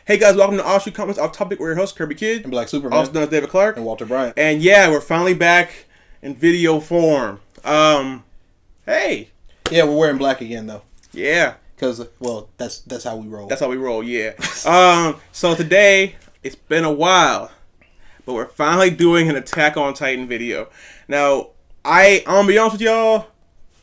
Hey guys, welcome to Offshoot Comments Off Topic. We're your host, Kirby Kid. And Black Superman. Also known as David Clark. And Walter Bryant. And yeah, we're finally back in video form. Hey. Yeah, we're wearing black again, though. Yeah. Because, well, that's how we roll. That's how we roll, yeah. So today, it's been a while, but we're finally doing an Attack on Titan video. Now, I'm going to be honest with y'all,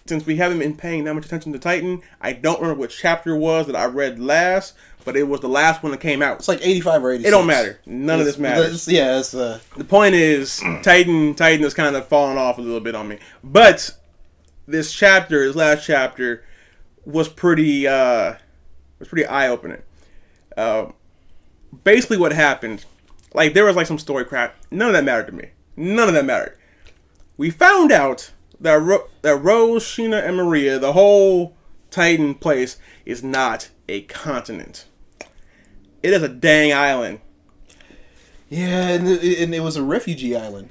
since we haven't been paying that much attention to Titan, I don't remember which chapter it was that I read last, but it was the last one that came out. It's like 85 or 86. It don't matter. None of this matters. The point is, Titan has kind of fallen off a little bit on me. But this last chapter, was pretty eye-opening. Basically what happened, like there was like some story crap. None of that mattered to me. None of that mattered. We found out that Rose, Sheena, and Maria, the whole Titan place, is not a continent. It is a dang island. Yeah, and it was a refugee island.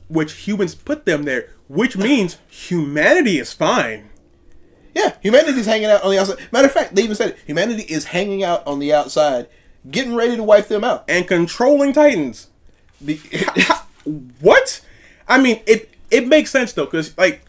Which humans put them there, which means humanity is fine. Yeah, humanity's hanging out on the outside. Matter of fact, they even said it. Humanity is hanging out on the outside, getting ready to wipe them out. And controlling Titans. What? I mean, it makes sense, though, because, like,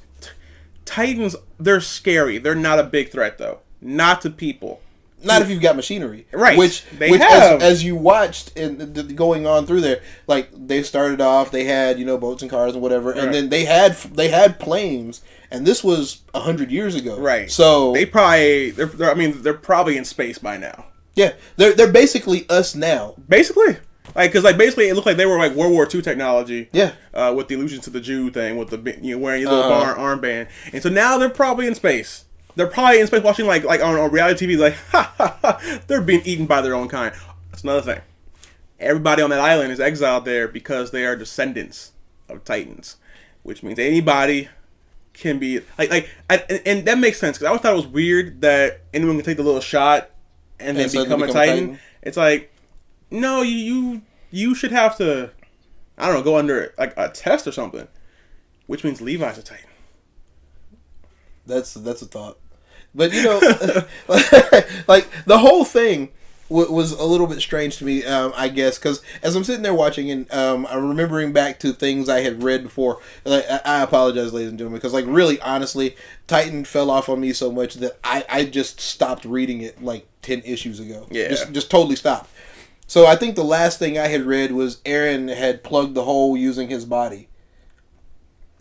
Titans, they're scary. They're not a big threat, though. Not to people. Not if you've got machinery. Right. Which as you watched and going on through there, like, they started off, they had, boats and cars and whatever, and then they had planes, and this was 100 years ago. Right. So they're probably in space by now. Yeah. They're basically us now. Basically. Basically it looked like they were like World War II technology. Yeah. With the allusions to the Jew thing, with the wearing your little armband. And so now they're probably in space. They're probably in space watching like on reality TV, like, they're being eaten by their own kind. That's another thing. Everybody on that island is exiled there because they are descendants of Titans, which means anybody can be and that makes sense because I always thought it was weird that anyone can take the little shot and then become a Titan. It's like, no, you should have to, I don't know, go under like a test or something, which means Levi's a Titan. That's a thought. But, like, the whole thing was a little bit strange to me, I guess, because as I'm sitting there watching and I'm remembering back to things I had read before. Like, I apologize, ladies and gentlemen, because, like, really, honestly, Titan fell off on me so much that I just stopped reading it, like, 10 issues ago. Yeah. Just totally stopped. So I think the last thing I had read was Eren had plugged the hole using his body.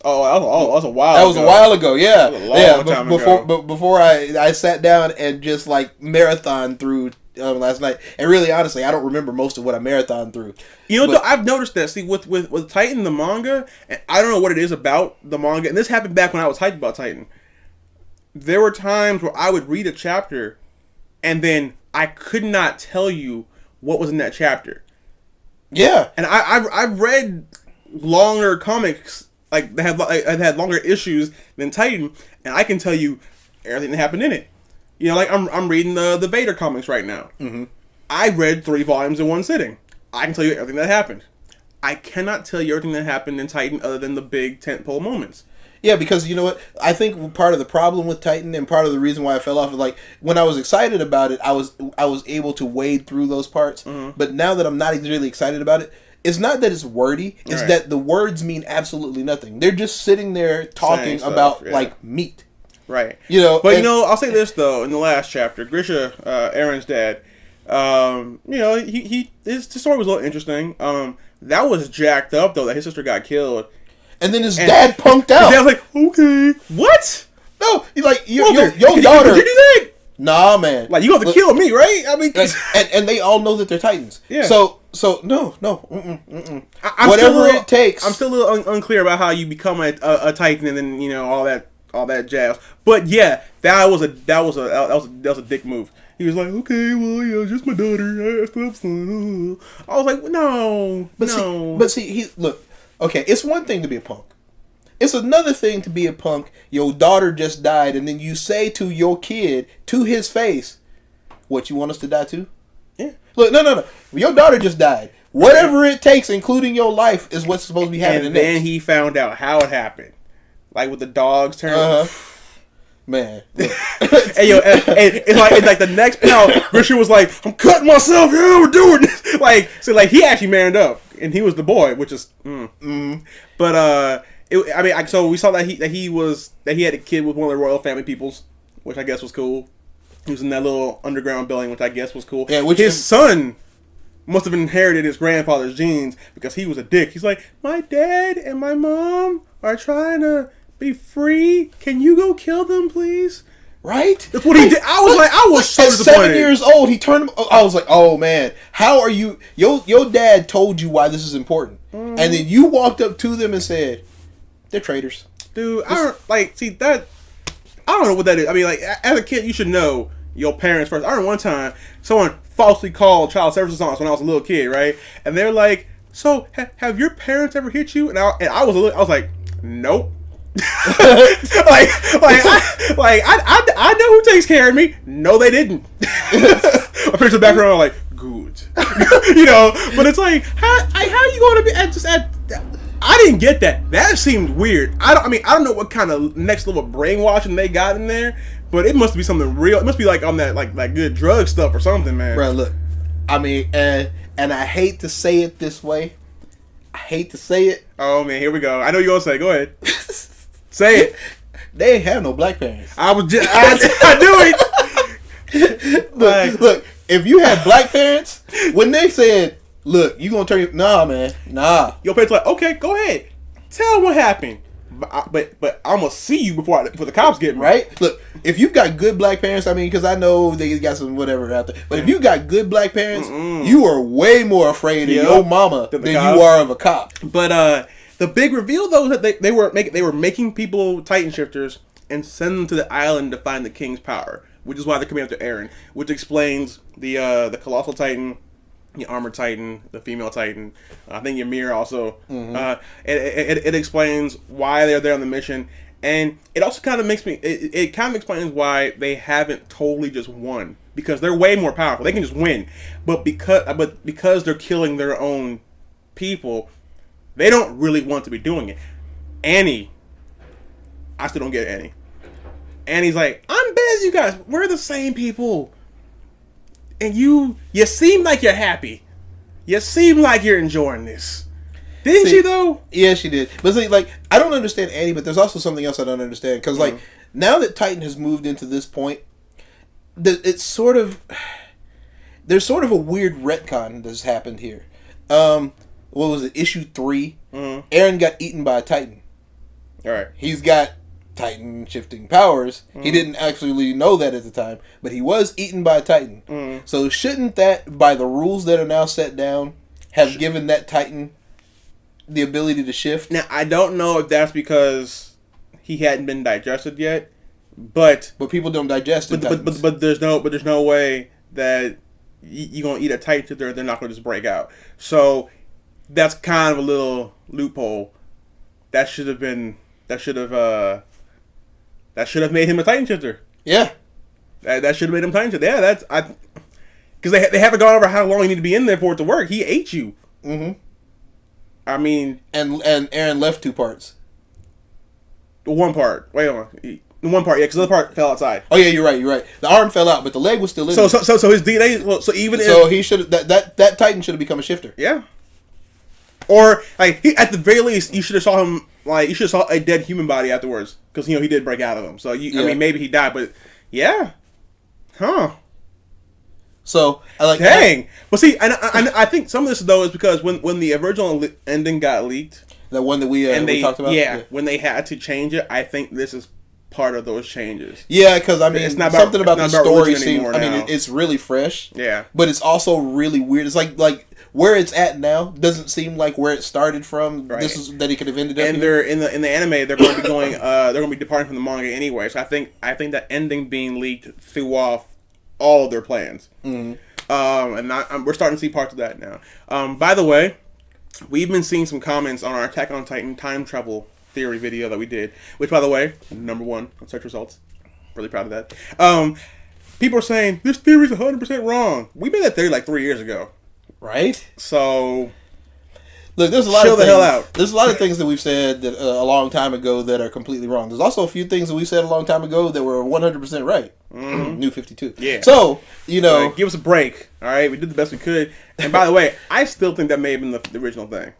Oh, that was a while ago. That was a while ago, yeah. That was a long time ago. Before I sat down and just, like, marathon through last night. And really, honestly, I don't remember most of what I marathoned through. I've noticed that. See, with Titan, the manga, and I don't know what it is about the manga, and this happened back when I was hyped about Titan. There were times where I would read a chapter, and then I could not tell you what was in that chapter. Yeah. And I've read longer comics, like they had longer issues than Titan, and I can tell you everything that happened in it. Like I'm reading the Vader comics right now. Mm-hmm. I read 3 volumes in one sitting. I can tell you everything that happened. I cannot tell you everything that happened in Titan other than the big tentpole moments. Yeah, because you know what? I think part of the problem with Titan and part of the reason why I fell off is, like, when I was excited about it, I was able to wade through those parts. Mm-hmm. But now that I'm not really excited about it, it's not that it's wordy. It's right. that the words mean absolutely nothing. They're just sitting there talking about like meat. Right. But I'll say this though. In the last chapter, Grisha, Aaron's dad, his story was a little interesting. That was jacked up though that his sister got killed. And then his dad punked out. His dad was like, okay, what? No, he's like, your daughter. Did you do that? Nah, man. Like, you have to kill me, right? I mean, and they all know that they're Titans. Yeah. So no. Whatever it takes. I'm still a little unclear about how you become a Titan and then all that jazz. But yeah, that was a dick move. He was like, okay, well, yeah, it's just my daughter. I was like, no, But see, look. Okay, it's one thing to be a punk. It's another thing to be a punk. Your daughter just died, and then you say to your kid, to his face, what, you want us to die too? Yeah. Look, no. Your daughter just died. Whatever it takes, including your life, is what's supposed to be happening and next. then he found out how it happened. Like with the dogs turning. Man, look. And yo, and it's like the next panel, Richard was like, "I'm cutting myself. Yeah, we're doing this." Like, so like he actually manned up, and he was the boy, which is. But so we saw that he had a kid with one of the royal family peoples, which I guess was cool. He was in that little underground building, which I guess was cool. Yeah, his son must have inherited his grandfather's genes because he was a dick. He's like, my dad and my mom are trying to be free. Can you go kill them, please? Right? That's what he did. I was so disappointed. At 7 years old, he turned him. I was like, oh man, how are you? Your dad told you why this is important, and then you walked up to them and said, they're traitors. Dude, I don't know what that is. I mean, like, as a kid, you should know your parents first. I remember one time someone falsely called child services on us when I was a little kid, right? And they're like, "So, have your parents ever hit you?" And I was like, "Nope." I know who takes care of me. No, they didn't. My parents in the background are like, "Good," But it's like, how are you going to be at? I didn't get that. That seemed weird. I don't know what kind of next level brainwashing they got in there, but it must be something real. It must be like on that like good drug stuff or something, man. Bro, look. I mean, and I hate to say it this way. I hate to say it. Oh man, here we go. I know you're gonna say. Go ahead. Say it. They ain't have no black parents. I knew it. Look. If you had black parents, when they said, "Look, you gonna turn your..." Nah, man. Nah. Your parents like, okay, go ahead. Tell them what happened. But I'm going to see you before the cops get me. Right? Look, if you've got good black parents, I mean, because I know they got some whatever out there. But if you got good black parents, you are way more afraid of your mama than you are of a cop. But the big reveal, though, is that they were making people Titan shifters and send them to the island to find the king's power, which is why they're coming after Eren, which explains the Colossal Titan, the Armored Titan, the Female Titan. I think Ymir also. It explains why they're there on the mission, and it also kind of makes me. It kind of explains why they haven't totally just won, because they're way more powerful. They can just win, but because they're killing their own people, they don't really want to be doing it. Annie, I still don't get Annie. Annie's like, I'm better than you guys. We're the same people. And you seem like you're happy. You seem like you're enjoying this. Didn't she, though? Yeah, she did. But see, like, I don't understand Annie, but there's also something else I don't understand. Because, like, now that Titan has moved into this point, it's sort of... There's sort of a weird retcon that's happened here. What was it? Issue 3? Eren got eaten by a Titan. Alright. He's got Titan shifting powers. He didn't actually know that at the time, but he was eaten by a Titan. So shouldn't that, by the rules that are now set down, have given that Titan the ability to shift? Now, I don't know if that's because he hadn't been digested yet, but people don't digest it. But there's no way that you're gonna eat a Titan shifter, they're not gonna just break out. So that's kind of a little loophole. That should have made him a Titan shifter. Yeah. That should have made him Titan shifter. Yeah, because they haven't gone over how long you need to be in there for it to work. He ate you. I mean, and Eren left 2 parts. One part. Wait on. One part, yeah, because the other part fell outside. Oh yeah, you're right. The arm fell out, but the leg was still in. So his DNA. Well, he should that Titan should have become a shifter. Yeah. Or like at the very least, you should have saw him. Like, you should have saw a dead human body afterwards, because he did break out of him. So I mean, maybe he died, but yeah, So dang. But see, I think some of this though is because when the original ending got leaked, the one that we talked about, when they had to change it, I think this is part of those changes. Yeah, because I mean, it's not something about the story seems. I mean, it's really fresh. Yeah, but it's also really weird. It's like where it's at now doesn't seem like where it started from. Right. This is that he could have ended up. And they're in the anime. They're going to be going. They're going to be departing from the manga anyway. So I think that ending being leaked threw off all of their plans. And we're starting to see parts of that now. By the way, we've been seeing some comments on our Attack on Titan time travel theory video that we did, which, by the way, #1 on search results. Really proud of that. People are saying this theory is 100% wrong. We made that theory like 3 years ago, right? So, Look, there's a lot Chill of the things, hell out. There's a lot of things that we've said that a long time ago that are completely wrong. There's also a few things that we said a long time ago that were 100% right. New 52. Yeah. So, you know, give us a break. All right, we did the best we could. And by the way, I still think that may have been the original thing.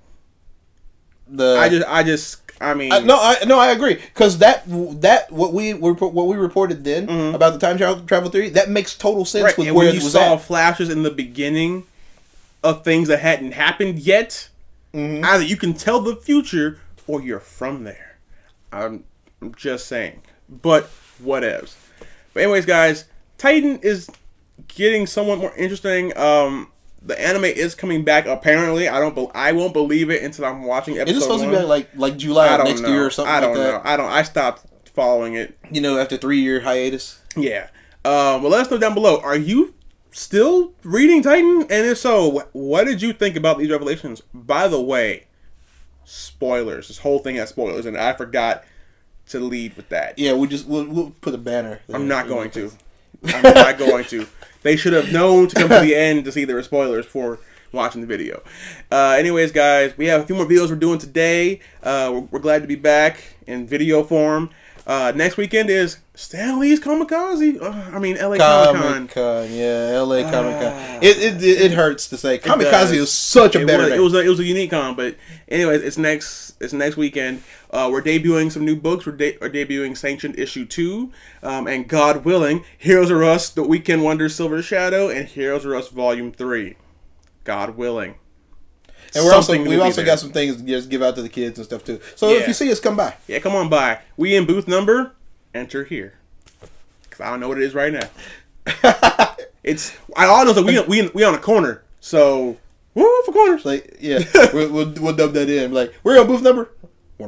I mean, I agree, because that what we reported then about the time travel theory, that makes total sense right. with and where when it you was saw at. flashes in the beginning of things that hadn't happened yet. Either you can tell the future or you're from there. I'm just saying. But whatevs. But anyways, guys, Titan is getting somewhat more interesting. The anime is coming back. Apparently, I won't believe it until I'm watching episode 1. Is it supposed to be like July of next year or something? I don't like that? know. I stopped following it. You know, after 3-year hiatus. Yeah. Well, let us know down below. Are you still reading Titan? And if so, what did you think about these revelations? By the way, spoilers. This whole thing has spoilers, and I forgot to lead with that. Yeah, we'll put a banner there. I'm not going to. I'm not going to. They should have known to come to the end to see there were spoilers for watching the video. Anyways, guys, we have a few more videos we're doing today. We're glad to be back in video form. Next weekend is Stan Lee's Kamikaze. LA Comic Con. Yeah, LA Comic Con. It hurts to say Kamikaze is such a better name. It was a unique con, but anyways, it's next weekend. We're debuting some new books. We're debuting Sanctioned Issue 2, and God willing, Heroes of Us: The Weekend Wonder, Silver Shadow, and Heroes of Us Volume 3. God willing. And we've also got some things to just give out to the kids and stuff too. So if you see us, come by. Yeah, come on by. We in booth number. Enter here. Cause I don't know what it is right now. All know that we on a corner. So woo for corners. Like we'll dub that in. Like we're on booth number. I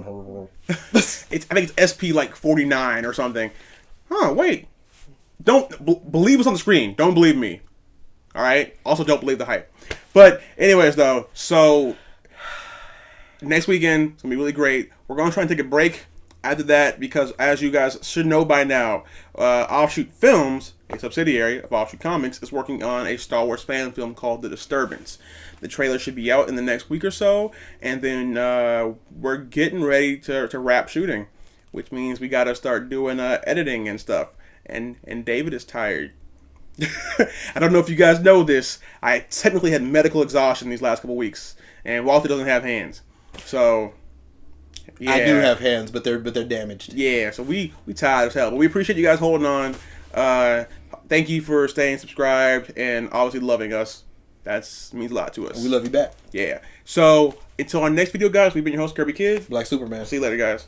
think it's SP like 49 or something. Huh? Wait. Don't believe us on the screen. Don't believe me. All right. Also, don't believe the hype. But anyways, though, so next weekend it's gonna be really great. We're gonna try and take a break after that because, as you guys should know by now, Offshoot Films, a subsidiary of Offshoot Comics, is working on a Star Wars fan film called The Disturbance. The trailer should be out in the next week or so, and then we're getting ready to wrap shooting, which means we gotta start doing editing and stuff. And David is tired. I don't know if you guys know this. I technically had medical exhaustion these last couple weeks, and Walter doesn't have hands, so yeah. I do have hands, but they're damaged. Yeah, so we tired as hell, but we appreciate you guys holding on. Thank you for staying subscribed and obviously loving us. That means a lot to us. We love you back. Yeah. So until our next video, guys, we've been your host, Kirby Kid. Black Superman. See you later, guys.